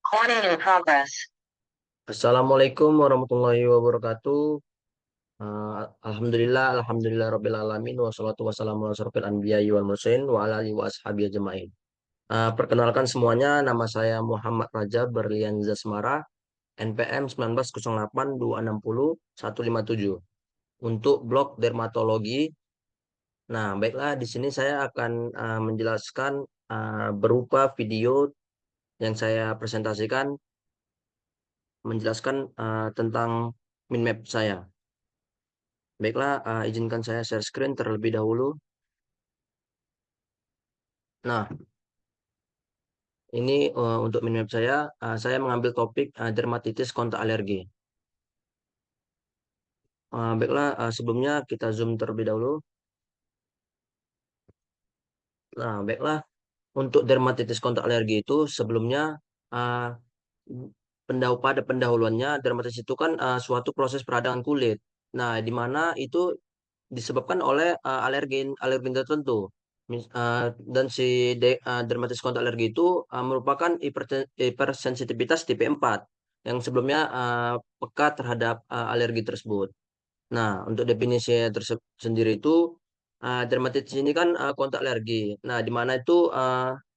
Recording in progress. Assalamualaikum warahmatullahi wabarakatuh. Alhamdulillah rabbil alamin wassalatu wassalamu ala asrofil anbiya'i wal mursalin wa ala alihi wa ashabihi ajma'in. Perkenalkan semuanya, nama saya Muhammad Rajab Berlian Zasmara, NPM 1908260157 untuk blog dermatologi. Nah, baiklah, di sini saya akan menjelaskan berupa video yang saya presentasikan menjelaskan tentang min map saya. Baiklah, izinkan saya share screen terlebih dahulu. Nah, ini untuk min map saya mengambil topik dermatitis kontak alergi. Baiklah, sebelumnya kita zoom terlebih dahulu. Nah, baiklah, untuk dermatitis kontak alergi itu sebelumnya uh, pada pendahuluannya dermatitis itu kan suatu proses peradangan kulit. Nah, di mana itu disebabkan oleh alergen alergen tertentu. Dan si dermatitis kontak alergi itu merupakan hipersensitivitas tipe 4 yang sebelumnya peka terhadap alergi tersebut. Nah, untuk definisi sendiri itu dermatitis ini kan kontak alergi. Nah, di mana itu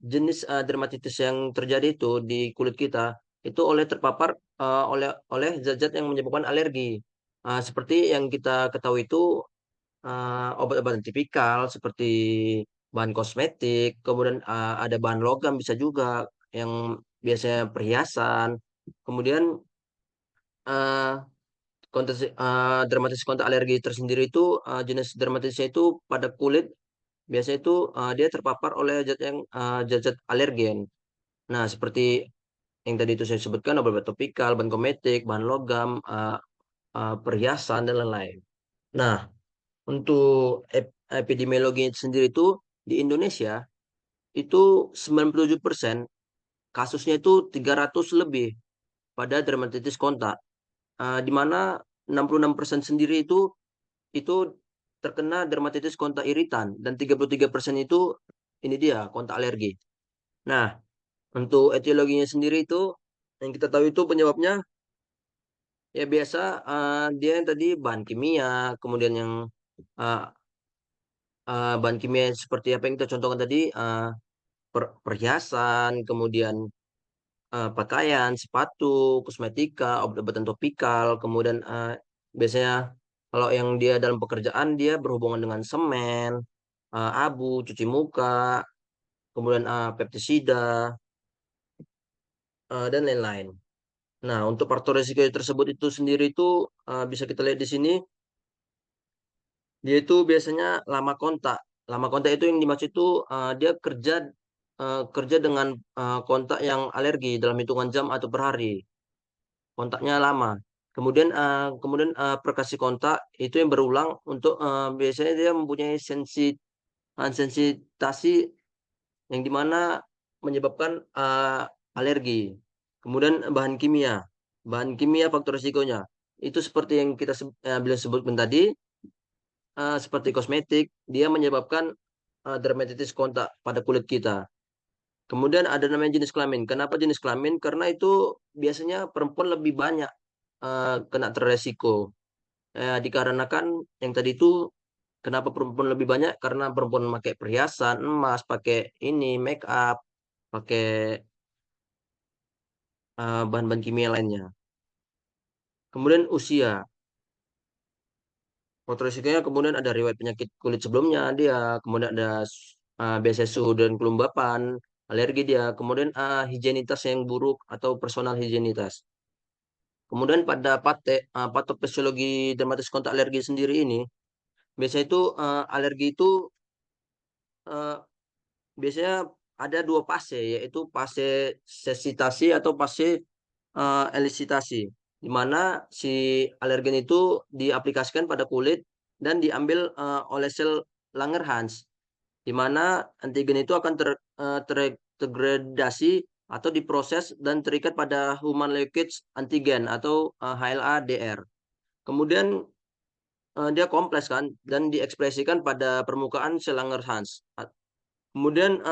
jenis dermatitis yang terjadi itu di kulit kita itu oleh terpapar oleh zat-zat yang menyebabkan alergi. Seperti yang kita ketahui itu obat-obatan tipikal seperti bahan kosmetik, kemudian ada bahan logam bisa juga yang biasanya perhiasan. Kemudian uh, dermatitis kontak alergi tersendiri itu jenis dermatisnya itu pada kulit biasanya itu dia terpapar oleh zat-zat alergen. Nah, seperti yang tadi itu saya sebutkan obat topikal, bahan kosmetik, bahan logam, perhiasan dan lain-lain. Nah, untuk epidemiologi sendiri itu di Indonesia itu 97% kasusnya itu 300 lebih pada dermatitis kontak. Di mana 66% sendiri itu terkena dermatitis kontak iritan dan 33% itu ini dia kontak alergi. Nah, untuk etiologinya sendiri itu yang kita tahu itu penyebabnya ya biasa dia yang tadi bahan kimia, kemudian yang uh, bahan kimia seperti apa yang kita contohkan tadi perhiasan, kemudian pakaian, sepatu, kosmetika, obat-obatan topikal, kemudian biasanya kalau yang dia dalam pekerjaan dia berhubungan dengan semen, abu, cuci muka, kemudian pestisida dan lain-lain. Nah, untuk faktor risiko tersebut itu sendiri itu bisa kita lihat di sini, dia itu biasanya lama kontak. Lama kontak itu yang dimaksud itu dia kerja dengan kontak yang alergi dalam hitungan jam atau per hari. Kontaknya lama. Kemudian perkasi kontak itu yang berulang untuk biasanya dia mempunyai sensitasi yang dimana menyebabkan alergi. Kemudian bahan kimia faktor risikonya itu seperti yang kita bilang sebutkan tadi, seperti kosmetik, dia menyebabkan dermatitis kontak pada kulit kita. Kemudian ada namanya jenis kelamin. Kenapa jenis kelamin? Karena itu biasanya perempuan lebih banyak kena terresiko. Dikarenakan yang tadi itu kenapa perempuan lebih banyak? Karena perempuan pakai perhiasan, emas, pakai ini make up, pakai bahan-bahan kimia lainnya. Kemudian usia. Faktor risikonya kemudian ada riwayat penyakit kulit sebelumnya dia, kemudian ada biasanya suhu dan kelembapan, alergi dia, kemudian higienitas yang buruk atau personal higienitas. Kemudian pada patofisiologi dermatitis kontak alergi sendiri ini, biasanya itu alergi itu eh, biasanya ada dua fase, yaitu fase sensitasi atau fase elisitasi, di mana si alergen itu diaplikasikan pada kulit dan diambil oleh sel Langerhans, di mana antigen itu akan terdegradasi atau diproses dan terikat pada human leukemia antigen atau HLA-DR. Kemudian dia kompleks kan dan diekspresikan pada permukaan sel Langerhans. Kemudian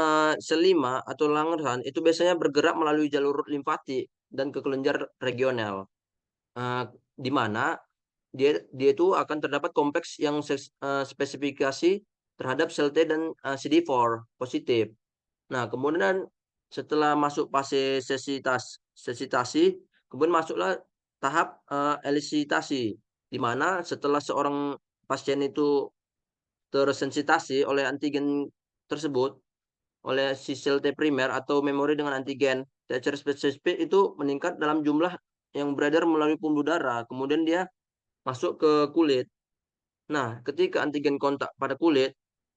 sel 5 atau Langerhans itu biasanya bergerak melalui jalur limfatik dan ke kelenjar regional. Di mana dia dia itu akan terdapat kompleks yang spesifikasi terhadap sel T dan CD4 positif. Nah, kemudian setelah masuk fase sensitasi, kemudian masuklah tahap elisitasi, di mana setelah seorang pasien itu tersensitasi oleh antigen tersebut, oleh si sel T primer atau memori dengan antigen, THR spesifik itu meningkat dalam jumlah yang beredar melalui pembuluh darah, kemudian dia masuk ke kulit. Nah, ketika antigen kontak pada kulit,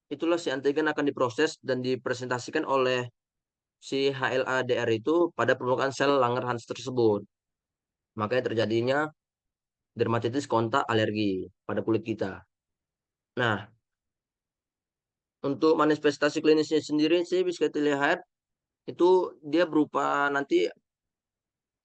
itulah si antigen akan diproses dan dipresentasikan oleh si HLA-DR itu pada permukaan sel Langerhans tersebut. Makanya terjadinya dermatitis kontak alergi pada kulit kita. Nah, untuk manifestasi klinisnya sendiri sih bisa dilihat itu dia berupa nanti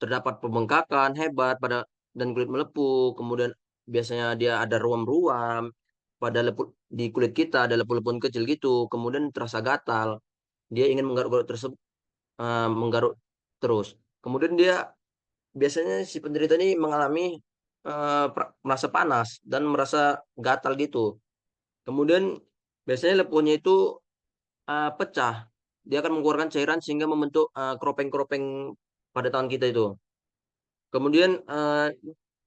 terdapat pembengkakan hebat pada dan kulit melepuh, kemudian biasanya dia ada ruam-ruam pada di kulit kita, ada lepun-lepun kecil gitu, kemudian terasa gatal. Dia ingin menggaruk-garuk menggaruk terus. Kemudian dia biasanya si penderita ini mengalami merasa panas dan merasa gatal gitu. Kemudian biasanya lepuhnya itu pecah. Dia akan mengeluarkan cairan sehingga membentuk kropeng-kropeng pada tangan kita itu. Kemudian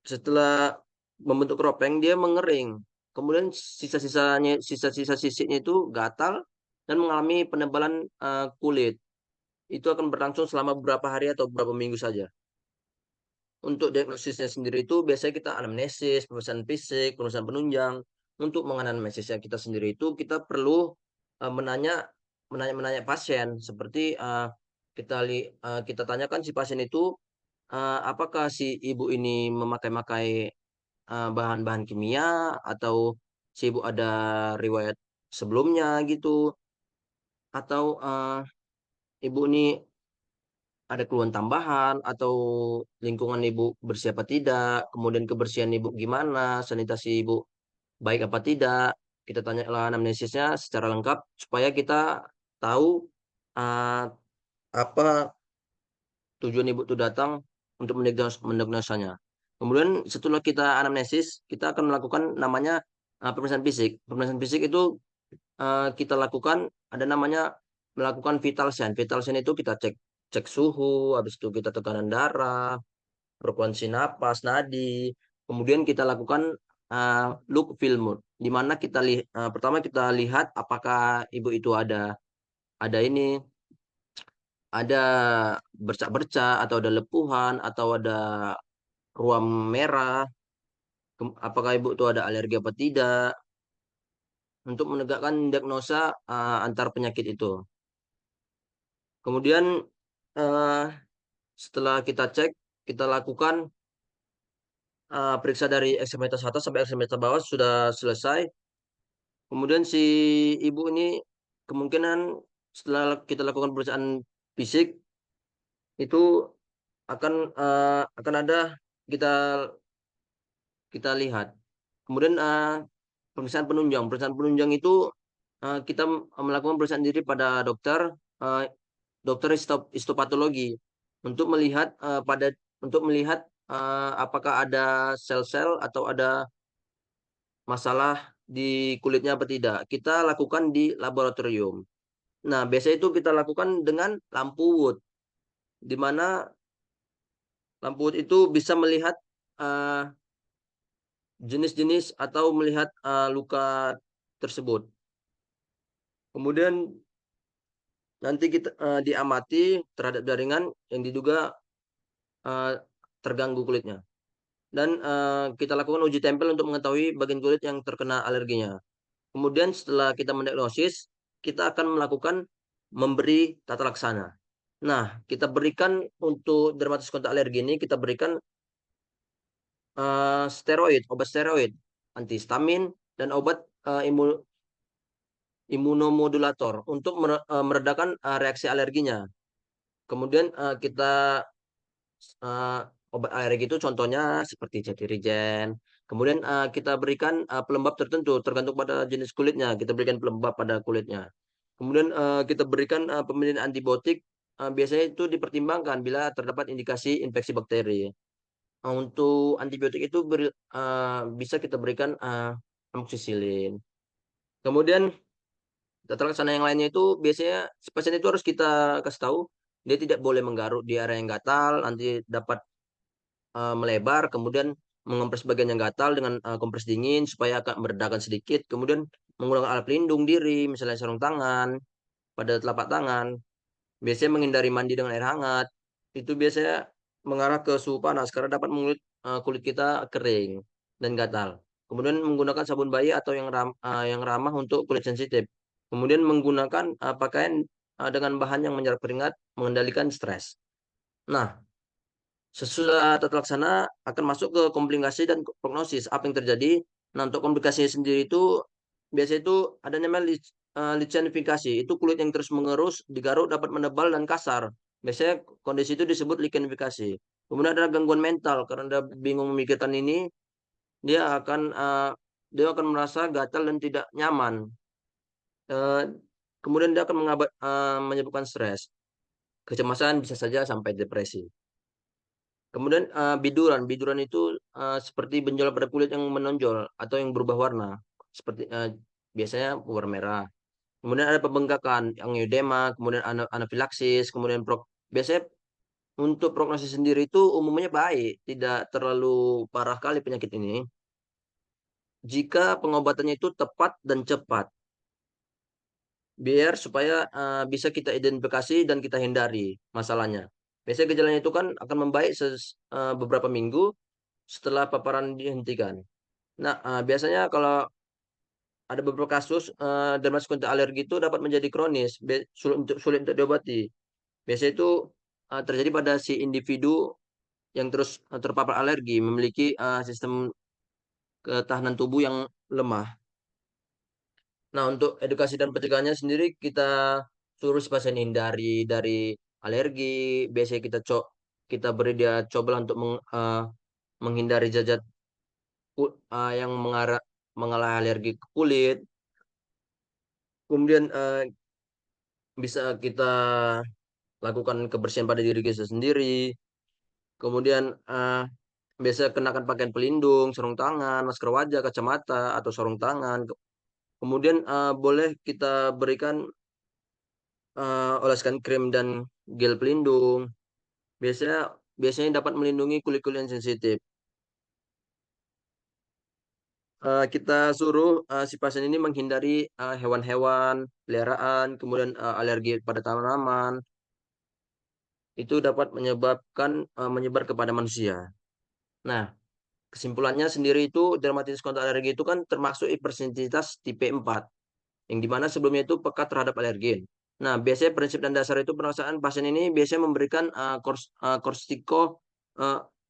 setelah membentuk kropeng dia mengering. Kemudian sisa-sisa sisiknya itu gatal dan mengalami penebalan kulit. Itu akan berlangsung selama beberapa hari atau beberapa minggu saja. Untuk diagnosisnya sendiri itu biasanya kita anamnesis, pemeriksaan fisik, pemeriksaan penunjang. Untuk menganamnesisnya kita sendiri itu kita perlu menanya menanya pasien seperti kita tanyakan si pasien itu apakah si ibu ini memakai-makai bahan-bahan kimia atau si ibu ada riwayat sebelumnya gitu atau ibu ini ada keluhan tambahan atau lingkungan ibu bersih apa tidak, kemudian kebersihan ibu gimana, sanitasi ibu baik apa tidak. Kita tanyalah anamnesisnya secara lengkap supaya kita tahu uh, apa tujuan ibu itu datang untuk mendiagnosanya. Kemudian setelah kita anamnesis, kita akan melakukan namanya pemeriksaan fisik. Pemeriksaan fisik itu kita lakukan ada namanya melakukan vital sign. Vital sign itu kita cek cek suhu, habis itu kita tekanan darah, frekuensi napas, nadi. Kemudian kita lakukan look feel mood, di mana pertama kita lihat apakah ibu itu ada ini ada bercak-bercak atau ada lepuhan atau ada ruam merah, apakah ibu itu ada alergi apa tidak, untuk menegakkan diagnosa antar penyakit itu. Kemudian eh, setelah kita cek, kita lakukan periksa dari ekstremitas atas sampai ekstremitas bawah sudah selesai. Kemudian si ibu ini kemungkinan setelah kita lakukan pemeriksaan fisik itu akan ada kita kita lihat. Kemudian pemeriksaan penunjang. Pemeriksaan penunjang itu kita melakukan pemeriksaan diri pada eh, dokter histopatologi untuk melihat apakah ada sel-sel atau ada masalah di kulitnya apa tidak. Kita lakukan di laboratorium. Nah, biasanya itu kita lakukan dengan lampu wood, di mana lampu wood itu bisa melihat eh, jenis-jenis atau melihat luka tersebut. Kemudian nanti kita diamati terhadap jaringan yang diduga eh, terganggu kulitnya. Dan kita lakukan uji tempel untuk mengetahui bagian kulit yang terkena alerginya. Kemudian setelah kita mendiagnosis, kita akan melakukan memberi tata laksana. Nah, kita berikan untuk dermatitis kontak alergi ini, kita berikan obat steroid, antihistamin, dan obat imunomodulator untuk meredakan reaksi alerginya. Kemudian eh, obat alergi itu contohnya seperti cetirizine. Kemudian kita berikan pelembab tertentu tergantung pada jenis kulitnya. Kita berikan pelembab pada kulitnya. Kemudian kita berikan pemberian antibiotik, biasanya itu dipertimbangkan bila terdapat indikasi infeksi bakteri. Untuk antibiotik itu bisa kita berikan amoxicillin. Kemudian tata laksana yang lainnya itu biasanya si pasien itu harus kita kasih tahu, dia tidak boleh menggaruk di area yang gatal, nanti dapat melebar, kemudian mengompres bagian yang gatal dengan kompres dingin supaya agak meredakan sedikit, kemudian menggunakan alat pelindung diri, misalnya sarung tangan pada telapak tangan. Biasanya menghindari mandi dengan air hangat. Itu biasanya mengarah ke suhu panas karena dapat membuat kulit kita kering dan gatal. Kemudian menggunakan sabun bayi atau yang ramah untuk kulit sensitif. Kemudian menggunakan pakaian dengan bahan yang menyerap keringat, mengendalikan stres. Nah, sesudah tata laksana akan masuk ke komplikasi dan prognosis. Apa yang terjadi? Nah, untuk komplikasinya sendiri itu biasanya itu ada namanya lichenifikasi. Itu kulit yang terus mengerus, digaruk dapat menebal dan kasar. Biasanya kondisi itu disebut lichenifikasi. Kemudian ada gangguan mental karena dia bingung memikirkan ini, dia akan dia akan merasa gatal dan tidak nyaman. Eh, Kemudian dia akan menyebabkan stres, kecemasan bisa saja sampai depresi. Kemudian biduran, biduran itu seperti benjolan pada kulit yang menonjol atau yang berubah warna, seperti biasanya warna merah. Kemudian ada pembengkakan, angioedema, kemudian anafilaksis, kemudian biasanya untuk prognosis sendiri itu umumnya baik, tidak terlalu parah kali penyakit ini jika pengobatannya itu tepat dan cepat, biar supaya bisa kita identifikasi dan kita hindari masalahnya. Biasanya gejalanya itu kan akan membaik beberapa minggu setelah paparan dihentikan. Nah, biasanya kalau ada beberapa kasus dermatitis kontak alergi itu dapat menjadi kronis, sulit untuk diobati. Biasanya itu terjadi pada si individu yang terus terpapar alergi, memiliki sistem ketahanan tubuh yang lemah. Nah, untuk edukasi dan pencegahannya sendiri kita suruh si pasien hindari dari alergi. Biasanya kita beri dia coba untuk menghindari zat-zat yang mengalami alergi ke kulit. Kemudian bisa kita lakukan kebersihan pada diri kita sendiri. Kemudian biasa kenakan pakaian pelindung, sarung tangan, masker wajah, kacamata atau sarung tangan. Kemudian boleh kita berikan oleskan krim dan gel pelindung. Biasanya biasanya dapat melindungi kulit-kulit yang sensitif. Kita suruh si pasien ini menghindari hewan-hewan peliharaan, kemudian alergi pada tanaman, itu dapat menyebar kepada manusia. Nah, kesimpulannya sendiri itu dermatitis kontak alergi itu kan termasuk hipersensitivitas tipe 4, yang dimana sebelumnya itu peka terhadap alergen. Nah, biasanya prinsip dan dasar itu penaksaan pasien ini biasanya memberikan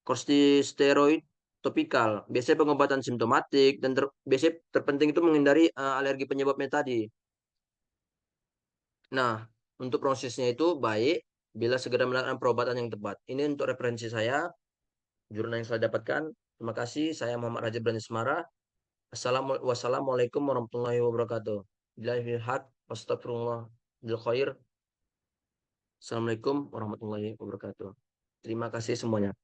kortikosteroid topikal. Biasanya pengobatan simptomatik dan biasanya terpenting itu menghindari alergi penyebabnya tadi. Nah, untuk prosesnya itu baik bila segera melakukan perobatan yang tepat. Ini untuk referensi saya, jurnal yang saya dapatkan. Terima kasih. Saya Muhammad Raja Brani Semara. Wassalamualaikum warahmatullahi wabarakatuh. Billahi haq, astagfirullah bil khair. Assalamualaikum warahmatullahi wabarakatuh. Terima kasih semuanya.